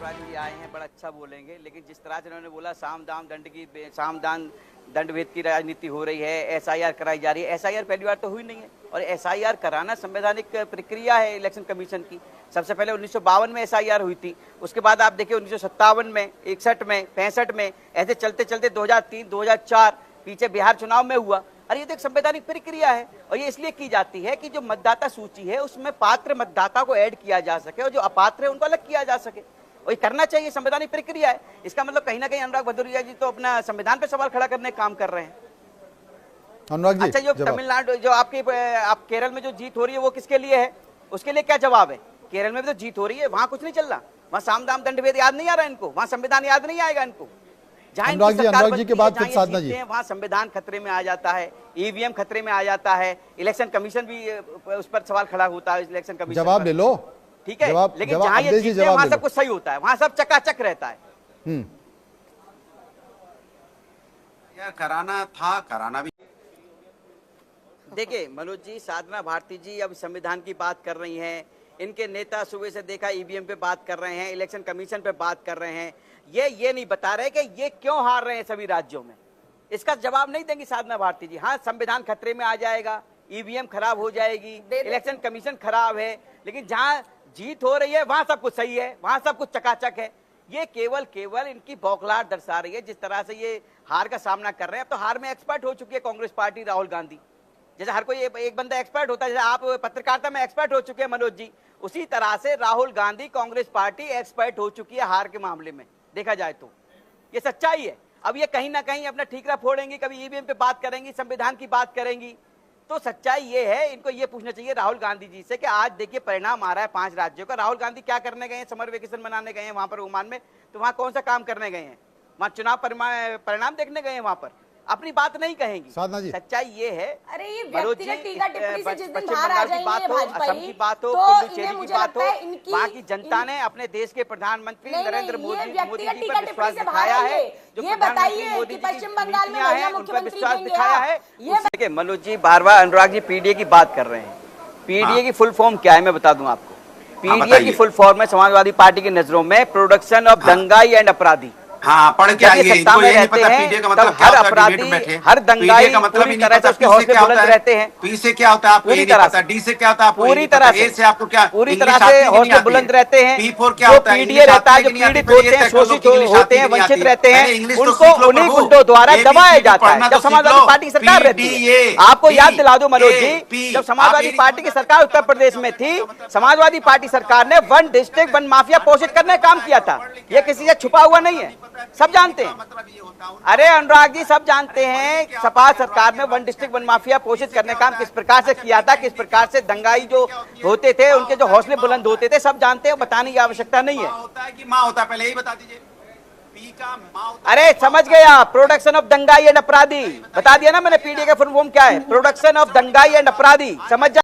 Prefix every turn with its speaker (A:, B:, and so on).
A: अनुराग जी आए हैं, बड़ा अच्छा बोलेंगे, लेकिन जिस तरह से उन्होंने बोला साम दान दंड भेद की राजनीति हो रही है, एसआईआर कराई जा रही है। एसआईआर पहली बार तो हुई नहीं है, और एसआईआर कराना संवैधानिक प्रक्रिया है इलेक्शन कमीशन की। सबसे पहले 1952 में एसआईआर हुई थी, उसके बाद आप देखिए 1957 में, 61 में, 65 में, ऐसे चलते चलते 2003, 2004 पीछे बिहार चुनाव में हुआ। और ये तो एक संवैधानिक प्रक्रिया है, और ये इसलिए की जाती है कि जो मतदाता सूची है उसमें पात्र मतदाता को ऐड किया जा सके और जो अपात्र है उनको अलग किया जा सके, और ये करना चाहिए, संवैधानिक प्रक्रिया है। इसका मतलब कहीं ना कहीं अनुराग भदौरिया जी तो अपना संविधान पे सवाल खड़ा करने का काम कर रहे हैं।
B: अनुराग जी,
A: अच्छा, जो तमिलनाडु, जो आप केरल में जो जीत हो रही है वो किसके लिए है, उसके लिए क्या जवाब है? केरल में भी तो जीत हो रही है, वहां कुछ नहीं चल रहा, वहां साम दाम दंड भेद याद नहीं आ रहा इनको, वहां संविधान याद नहीं आएगा इनको।
B: अनुराग जी के बाद फिर साधना जी,
A: वहाँ संविधान खतरे में आ जाता है, ईवीएम खतरे में आ जाता है, इलेक्शन कमीशन भी उस पर सवाल खड़ा होता है, इलेक्शन कमीशन
B: जवाब ले लो,
A: ठीक है, लेकिन जहाँ ये जीतते हैं वहाँ सब कुछ सही होता है, वहाँ सब चकाचक रहता है।
C: यार कराना था, कराना भी।
A: देखिए मनोज जी, साधना भारती जी अब संविधान की बात कर रही हैं, इनके नेता सुबह से देखा ईवीएम पे बात कर रहे हैं, इलेक्शन कमीशन पे बात कर रहे हैं, ये नहीं बता रहे कि ये क्यों हार रहे हैं सभी राज्यों में। इसका जवाब नहीं देंगी साधना भारती जी। हाँ, संविधान खतरे में आ जाएगा, ईवीएम खराब हो जाएगी, इलेक्शन कमीशन खराब है, लेकिन जहाँ जीत हो रही है वहां सब कुछ सही है, वहां सब कुछ चकाचक है। ये केवल इनकी बौखलाहट दर्शा रही है, जिस तरह से ये हार का सामना कर रहे हैं। अब तो हार में एक्सपर्ट हो चुकी है कांग्रेस पार्टी, राहुल गांधी जैसे हर कोई एक बंदा एक्सपर्ट होता है, जैसे आप पत्रकारिता में एक्सपर्ट हो चुके हैं मनोज जी, उसी तरह से राहुल गांधी कांग्रेस पार्टी एक्सपर्ट हो चुकी है हार के मामले में। देखा जाए तो ये सच्चाई है। अब ये कहीं ना कहीं अपना ठीकरा फोड़ेंगी, कभी ईवीएम पे बात करेंगी, संविधान की बात करेंगी। तो सच्चाई ये है, इनको ये पूछना चाहिए राहुल गांधी जी से कि आज देखिए परिणाम आ रहा है 5 राज्यों का। राहुल गांधी क्या करने गए हैं? समर वेकेशन मनाने गए हैं वहां पर ओमान में, तो वहां कौन सा काम करने गए हैं? वहां चुनाव परिणाम देखने गए हैं, वहां पर अपनी बात नहीं कहेंगी। सच्चाई ये है।
D: अरे ये व्यक्तिगत टीका टिप्पणी से जिस दिन बाहर आ जाएंगे भाजपा
A: की बात हो, पुडुचेरी की बात हो, वहाँ की जनता ने अपने देश के प्रधानमंत्री नरेंद्र मोदी जी पर विश्वास दिखाया है।
D: ये बताइए कि पश्चिम बंगाल में महिला मुख्यमंत्री
A: विश्वास दिखाया है। देखिए मनोज जी, बार-बार अनुराग जी पीडीए की बात कर रहे हैं। पीडीए की फुल फॉर्म क्या है मैं बता दूं आपको। पीडीए की फुल फॉर्म है समाजवादी पार्टी की नजरों में प्रोडक्शन ऑफ दंगाई एंड अपराधी।
C: हाँ, पढ़ के आइए, इनको ये नहीं पता पीडीए का मतलब क्या होता है। डिबेट में बैठे
A: हर दंगाई का मतलब ही नहीं पता, उसके हौसले बुलंद रहते हैं।
C: पी से क्या होता है आपको ये नहीं पता, डी से क्या होता है आपको
A: पूरी तरह
C: से आपको क्या,
A: पूरी तरह से हौसले बुलंद रहते हैं।
C: पी4 क्या होता है?
A: पीडीए रहता है, जो पीड़ित होते हैं, शोषित होते हैं, वंचित रहते हैं, उनको उन्हीं गुंडों द्वारा दबाया जाता है। जब समाजवादी पार्टी की सरकार रहती है, आपको याद दिला दो मनोज जी, जब समाजवादी पार्टी की सरकार उत्तर प्रदेश में थी, समाजवादी पार्टी सरकार ने 1 डिस्ट्रिक्ट 1 माफिया पोषित करने का काम किया था। ये किसी से छुपा हुआ नहीं है, सब जानते हैं। अरे अनुराग जी, सब जानते हैं सपा सरकार ने 1 डिस्ट्रिक्ट 1 माफिया पोषित करने का काम किस प्रकार से किया था, किस प्रकार से दंगाई जो होते थे उनके जो हौसले बुलंद होते थे, सब जानते हैं, बताने की आवश्यकता नहीं है।
C: होता है कि माँ होता है, पहले यही बता दीजिए। पी का माँ होता है।
A: अरे समझ गया, प्रोडक्शन ऑफ दंगाई एंड अपराधी बता दिया ना मैंने। पीडीए का फुल फॉर्म क्या है? प्रोडक्शन ऑफ दंगाई एंड अपराधी, समझ